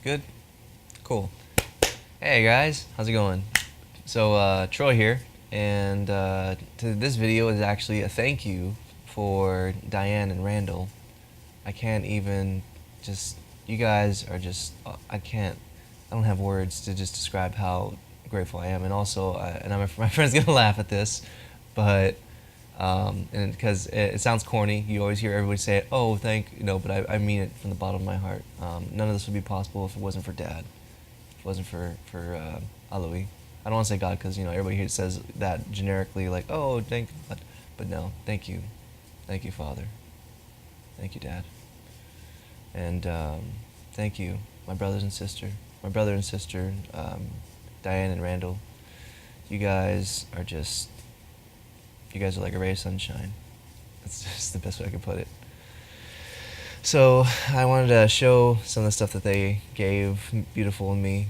Good? Cool. Hey guys, how's it going? So, Troy here, and this video is actually a thank you for Diane and Randall. I can't even just, you guys are just, I don't have words to just describe how grateful I am. And also, my friend's gonna laugh at this, but and because it sounds corny, you always hear everybody say, "Oh, but I mean it from the bottom of my heart. None of this would be possible if it wasn't for Dad, if it wasn't for Aloe. I don't want to say God because everybody here says that generically, like, "Oh, thank God," but no, thank you, Father, thank you, Dad, and thank you, my brother and sister, Diane and Randall. You guys are just, you guys are like a ray of sunshine. That's just the best way I could put it. So I wanted to show some of the stuff that they gave Beautiful and me.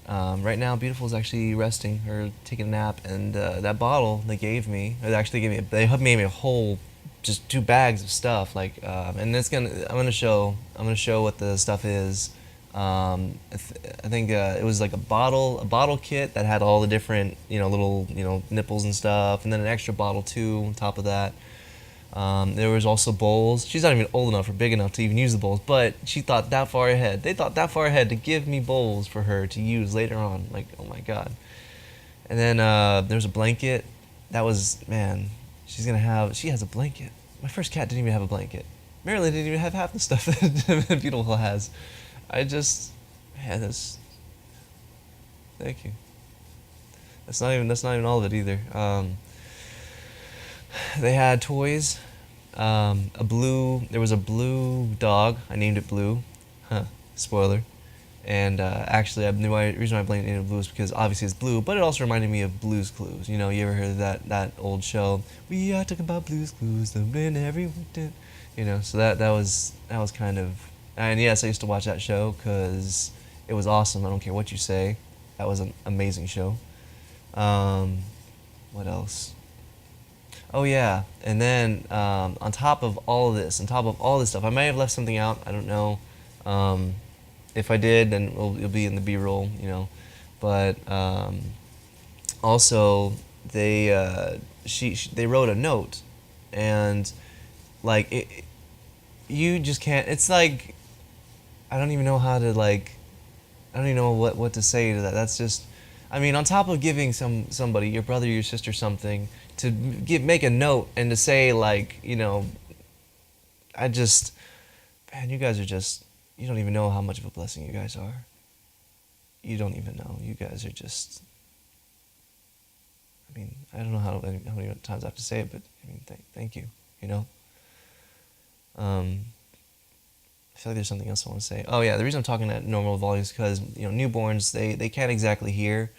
Right now, Beautiful is actually resting or taking a nap, and that bottle they gave me, they actually gave me, they made me a whole, just 2 bags of stuff. And I'm gonna show what the stuff is. I think it was like a bottle kit that had all the different, little, nipples and stuff, and then an extra bottle too on top of that. There was also bowls. She's not even old enough or big enough to even use the bowls, but she thought that far ahead. They thought that far ahead to give me bowls for her to use later on. Like, oh my god. And then there's a blanket. That was, man, she has a blanket. My first cat didn't even have a blanket. Marilyn didn't even have half the stuff that Beautiful has. I just, man, thank you. That's not even all of it either. They had toys. There was a blue dog. I named it Blue. Huh, spoiler. And actually, the reason why I named it Blue is because obviously it's blue, but it also reminded me of Blue's Clues. You ever heard of that old show? We are talking about Blue's Clues, the man everyone did. So that was kind of, and yes, I used to watch that show because it was awesome. I don't care what you say. That was an amazing show. What else? Oh yeah, and then on top of all of this, on top of all this stuff, I may have left something out. I don't know. If I did, then it'll be in the B-roll. But also, they wrote a note, and like you just can't. It's like I don't even know how to I don't even know what to say to that. That's just, I mean, on top of giving somebody, your brother, your sister, something to make a note and to say I just, man, you guys are just, you don't even know how much of a blessing you guys are. You don't even know. You guys are just, I mean, I don't know how many times I have to say it, but I mean, thank you. I feel like there's something else I want to say. Oh yeah, the reason I'm talking at normal volume is because newborns they can't exactly hear.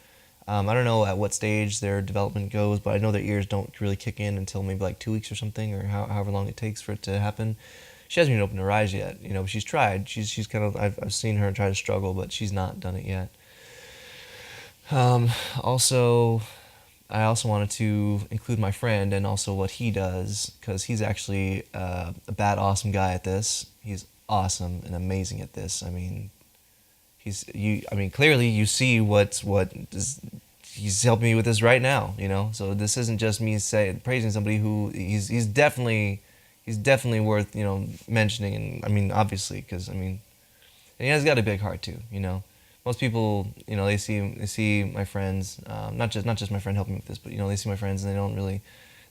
I don't know at what stage their development goes, but I know their ears don't really kick in until maybe like 2 weeks or something, or however long it takes for it to happen. She hasn't even opened her eyes yet. She's tried. She's kind of, I've seen her try to struggle, but she's not done it yet. Also, I also wanted to include my friend and also what he does, because he's actually a bad awesome guy at this. He's awesome and amazing at this. I mean, clearly you see he's helping me with this right now. So this isn't just me praising somebody who he's definitely worth mentioning. And I mean, obviously, because I mean, and he has got a big heart too. Most people, they see my friends, not just my friend helping me with this, but they see my friends and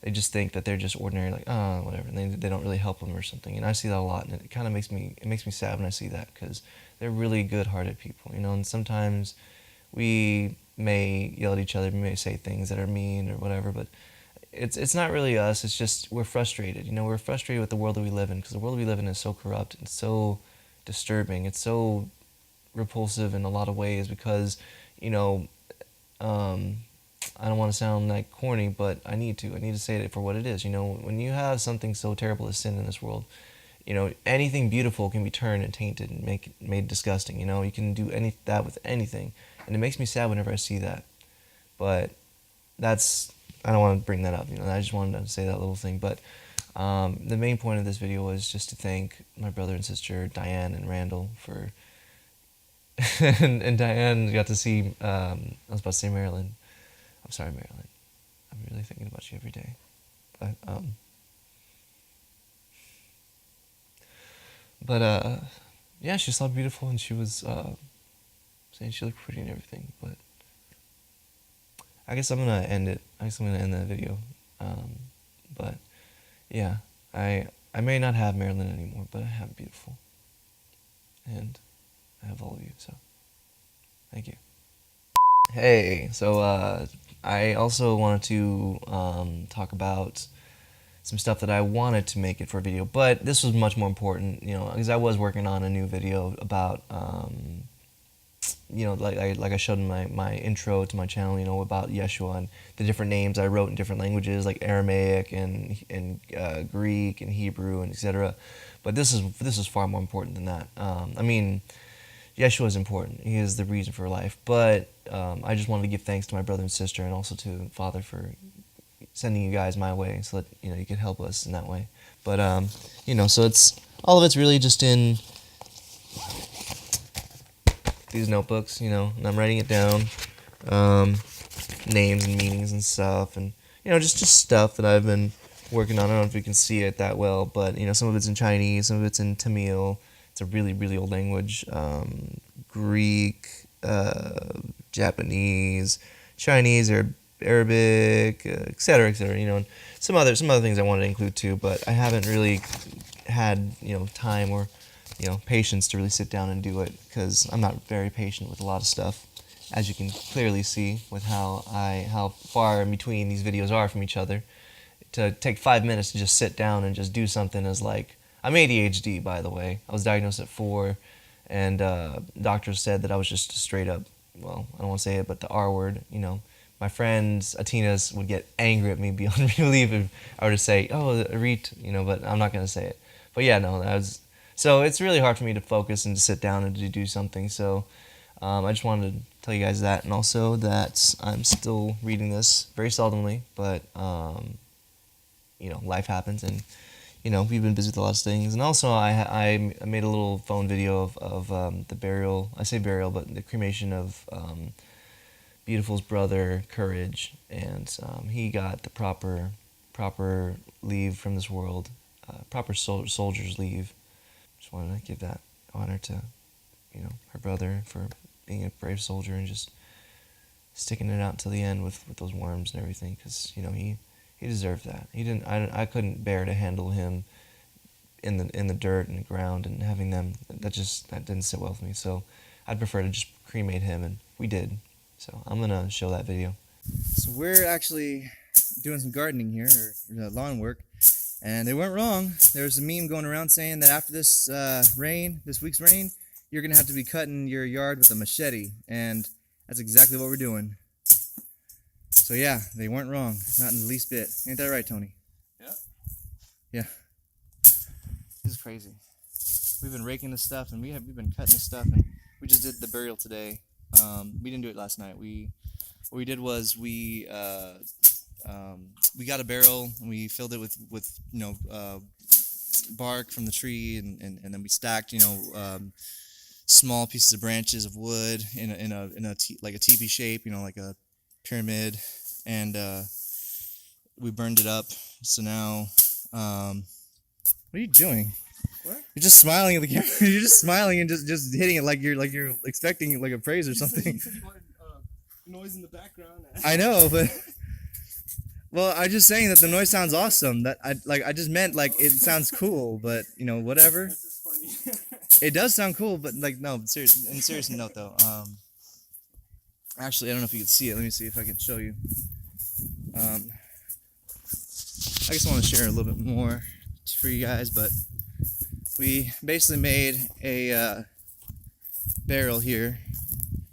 they just think that they're just ordinary, like, oh, whatever, and they don't really help them or something. And I see that a lot, and it kind of makes me sad when I see that, because they're really good-hearted people, and sometimes we may yell at each other, we may say things that are mean or whatever, but it's not really us. It's just we're frustrated. We're frustrated with the world that we live in, because the world we live in is so corrupt and so disturbing. It's so repulsive in a lot of ways because, I don't want to sound like corny, but I need to say it for what it is. When you have something so terrible as sin in this world, anything beautiful can be turned and tainted and made disgusting. You can do that with anything, and it makes me sad whenever I see that. But I don't want to bring that up. I just wanted to say that little thing. But the main point of this video was just to thank my brother and sister Diane and Randall for and Diane got to see. I was about to say Marilyn. I'm sorry, Marilyn. I'm really thinking about you every day. But yeah, she saw beautiful, and she was saying she looked pretty and everything. But I guess I'm gonna end it. I guess I'm gonna end that video. But yeah, I may not have Marilyn anymore, but I have beautiful, and I have all of you. So thank you. Hey, so I also wanted to talk about some stuff that I wanted to make it for a video, but this was much more important, you know, because I was working on a new video about, you know, like I showed in my intro to my channel, you know, about Yeshua and the different names I wrote in different languages, like Aramaic and Greek and Hebrew and etc. But this is far more important than that. I mean, Yeshua is important. He is the reason for life. But I just wanted to give thanks to my brother and sister, and also to Father for sending you guys my way, so that you know you could help us in that way. But you know, so it's all of it's really just in these notebooks, you know, and I'm writing it down, names and meanings and stuff, and you know, just stuff that I've been working on. I don't know if you can see it that well, but you know, some of it's in Chinese, some of it's in Tamil. It's a really, really old language. Greek, Japanese, Chinese, or Arabic, etc., etc. You know, and some other things I wanted to include too, but I haven't really had time or patience to really sit down and do it, because I'm not very patient with a lot of stuff, as you can clearly see with how far in between these videos are from each other. To take 5 minutes to just sit down and just do something is like, I'm ADHD, by the way. I was diagnosed at 4, and doctors said that I was just straight up, well, I don't want to say it, but the R word, you know. My friends, Atinas, would get angry at me beyond relief if I were to say, oh, Arit, you know, but I'm not going to say it. But yeah, no, so it's really hard for me to focus and to sit down and to do something. So I just wanted to tell you guys that, and also that I'm still reading this very seldomly, but life happens, and we've been busy with a lot of things. And also I made a little phone video of the burial, I say burial, but the cremation of Beautiful's brother, Courage, and he got the proper leave from this world, proper soldier's leave. Just wanted to give that honor to her brother for being a brave soldier and just sticking it out till the end with those worms and everything, because he deserved that. He didn't. I couldn't bear to handle him in the dirt and the ground and having them. That didn't sit well with me. So I'd prefer to just cremate him, and we did. So I'm gonna show that video. So we're actually doing some gardening here, or lawn work, and they weren't wrong. There's a meme going around saying that after this this week's rain, you're gonna have to be cutting your yard with a machete, and that's exactly what we're doing. So yeah, they weren't wrong, not in the least bit. Ain't that right, Tony? Yeah. Yeah. This is crazy. We've been raking this stuff, and we've been cutting this stuff, and we just did the burial today. We didn't do it last night. What we did was we got a barrel, and we filled it with bark from the tree, and then we stacked small pieces of branches of wood in like a teepee shape, like a pyramid, and we burned it up. So now, what are you doing? What? You're just smiling at the camera. You're just smiling and just hitting it like you're expecting like a praise or something. Noise in the background. I know, but well, I'm just saying that the noise sounds awesome. That I just meant like it sounds cool, but whatever. That's just funny. It does sound cool, but like no, serious note though. Actually, I don't know if you can see it. Let me see if I can show you. I just want to share a little bit more for you guys, but we basically made a barrel here,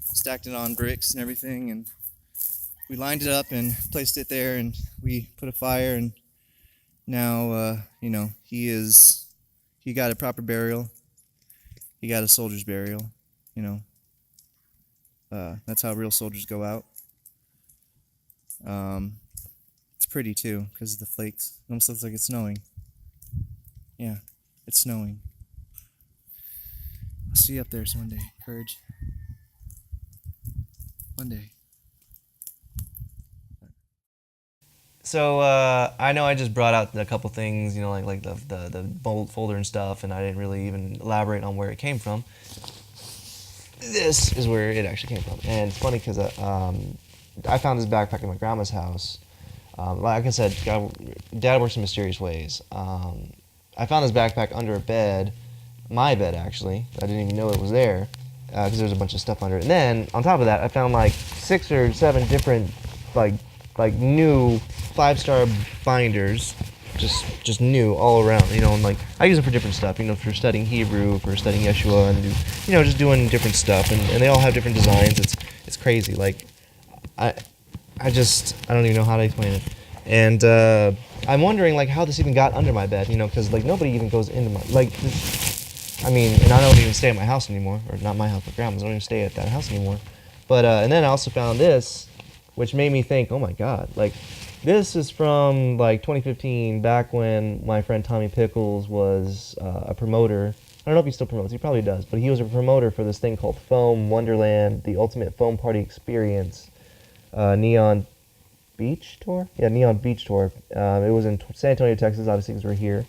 stacked it on bricks and everything, and we lined it up and placed it there, and we put a fire, and now he got a proper burial. He got a soldier's burial. That's how real soldiers go out. It's pretty too because of the flakes. It almost looks like it's snowing. Yeah, it's snowing. I'll see you up there one day, Courage. One day. So I know I just brought out a couple things, you know, like the bolt folder and stuff, and I didn't really even elaborate on where it came from. This is where it actually came from, and it's funny because I found this backpack in my grandma's house. Like I said, Dad works in mysterious ways. I found this backpack under a bed, my bed actually. I didn't even know it was there because there was a bunch of stuff under it. And then on top of that, I found like 6 or 7 different like new 5-star binders, just new all around. You know, and like I use them for different stuff. You know, for studying Hebrew, for studying Yeshua, and you know, just doing different stuff. And they all have different designs. It's crazy. Like I don't even know how to explain it. And I'm wondering like how this even got under my bed, you know, because like nobody even goes into my I mean, and I don't even stay at my house anymore, or not my house, but grandma's. I don't even stay at that house anymore. But and then I also found this, which made me think, oh my God, like this is from like 2015, back when my friend Tommy Pickles was a promoter. I don't know if he still promotes, he probably does, but he was a promoter for this thing called Foam Wonderland, the Ultimate Foam Party Experience. Neon Beach Tour? Yeah, Neon Beach Tour. It was in San Antonio, Texas, obviously, because we're here.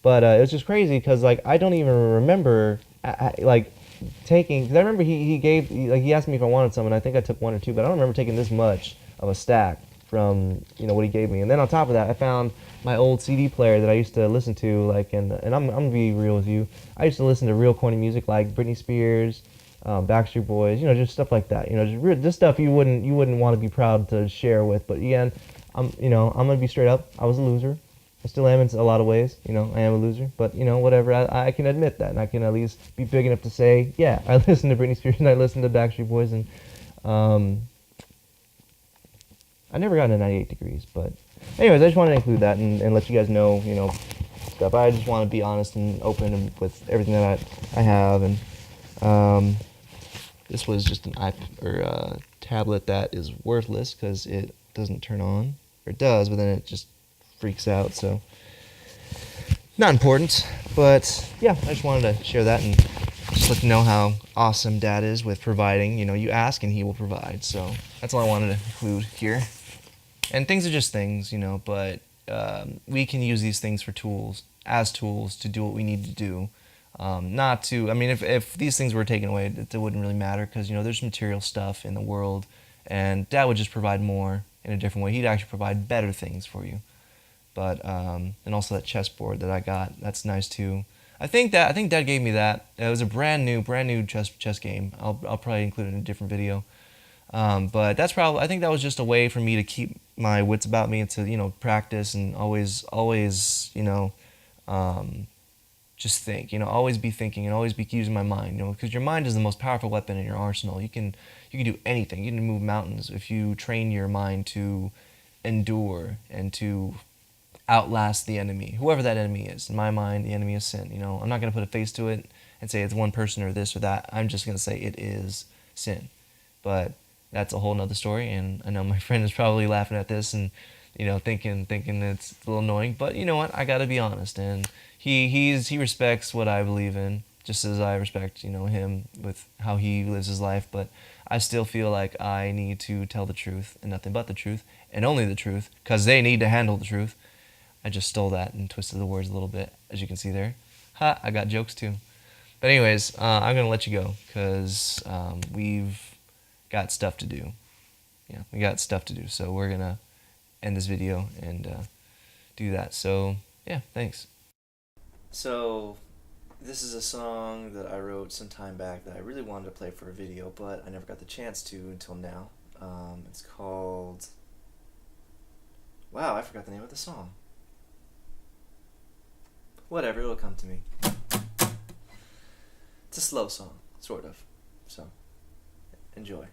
But it was just crazy because, like, I don't even remember, like, taking, because I remember he asked me if I wanted some, and I think I took 1 or 2, but I don't remember taking this much of a stack from, you know, what he gave me. And then on top of that, I found my old CD player that I used to listen to, like, and I'm going to be real with you. I used to listen to real corny music like Britney Spears, Backstreet Boys, you know, just stuff like that. You know, just stuff you wouldn't want to be proud to share with. But again, I'm gonna be straight up. I was a loser. I still am in a lot of ways. You know, I am a loser. But you know, whatever. I can admit that, and I can at least be big enough to say, yeah, I listened to Britney Spears and I listened to Backstreet Boys, and I never got into 98 Degrees. But anyways, I just wanted to include that and let you guys know, you know, stuff. I just want to be honest and open with everything that I have, and this was just an tablet that is worthless because it doesn't turn on, or it does, but then it just freaks out. So not important, but yeah, I just wanted to share that and just let you know how awesome Dad is with providing. You know, you ask and he will provide. So that's all I wanted to include here. And things are just things, you know, but we can use these things for tools to do what we need to do. Not to, I mean, if these things were taken away, it wouldn't really matter because, you know, there's material stuff in the world, and Dad would just provide more in a different way. He'd actually provide better things for you. But, and also that chessboard that I got, that's nice too. I think Dad gave me that. It was a brand new chess game. I'll probably include it in a different video. But that's probably, I think that was just a way for me to keep my wits about me and to, you know, practice and always, you know, just think, you know, always be thinking and always be using my mind, you know, because your mind is the most powerful weapon in your arsenal. You can do anything. You can move mountains if you train your mind to endure and to outlast the enemy, whoever that enemy is. In my mind, the enemy is sin. You know, I'm not going to put a face to it and say it's one person or this or that. I'm just going to say it is sin. But that's a whole nother story, and I know my friend is probably laughing at this and, you know, thinking it's a little annoying, but you know what? I got to be honest, and he respects what I believe in, just as I respect, you know, him with how he lives his life. But I still feel like I need to tell the truth and nothing but the truth and only the truth, because they need to handle the truth. I just stole that and twisted the words a little bit, as you can see there. Ha! I got jokes too. But anyways, I'm gonna let you go because we've got stuff to do. Yeah, we got stuff to do. So we're gonna end this video and do that. So yeah, thanks. So this is a song that I wrote some time back that I really wanted to play for a video, but I never got the chance to until now. It's called, wow, I forgot the name of the song. Whatever, it'll come to me. It's a slow song, sort of. So enjoy.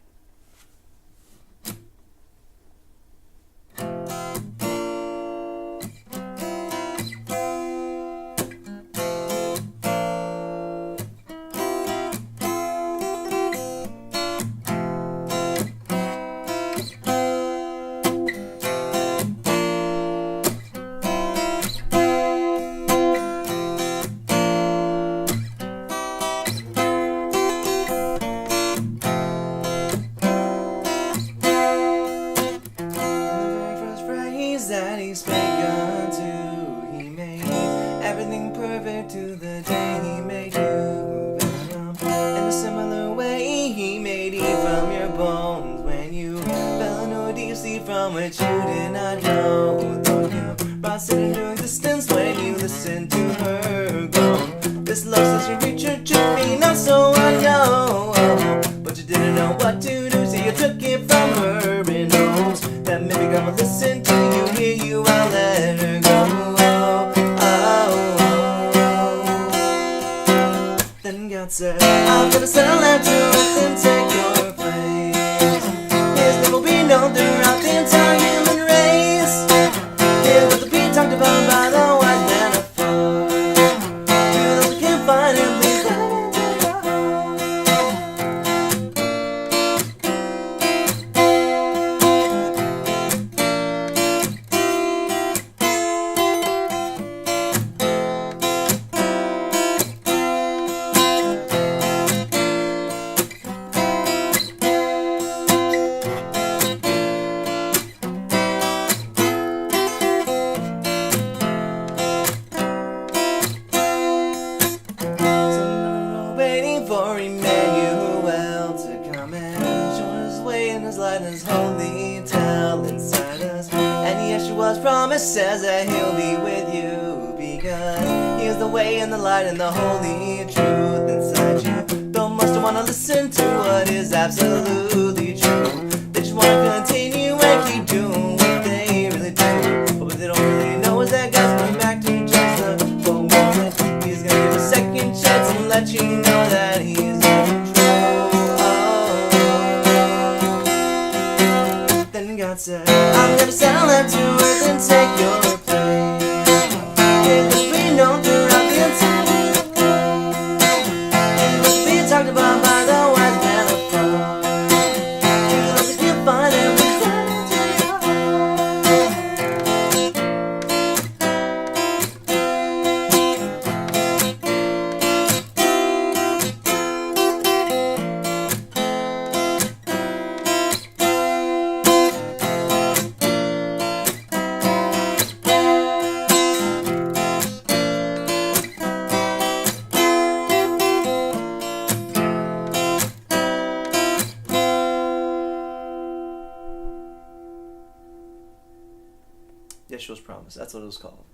that you did not know. Though you brought sin into existence when you listened to her groan. This love such a creature took me not so I know. But you didn't know what to do, so you took it from her and knows that maybe God will listen to you, hear you, I'll let her go. Then God said, I'm gonna send a letter to earth and take your place. His name will be known throughout the entire human race. Here's what the being talked about by the wise man afar. To those who can't find him, please let him into your heart. For Emmanuel to come and show his way and his light and his holy tell inside us. And Yeshua's promise says that he'll be with you, because he is the way and the light and the holy truth inside you. Don't must want to listen to what is absolutely true. They just want to continue and keep doing what they really do. But what they don't really know is that God's coming back to just the full moment. He's gonna give a second chance and let you know that he's in control. Then God said, I'm gonna send a letter to earth and take your place. It will be known throughout the entire world. It will be talked about by the wise man afar. To those who can't find him, please let him into your Yeshua's promise. That's what it was called.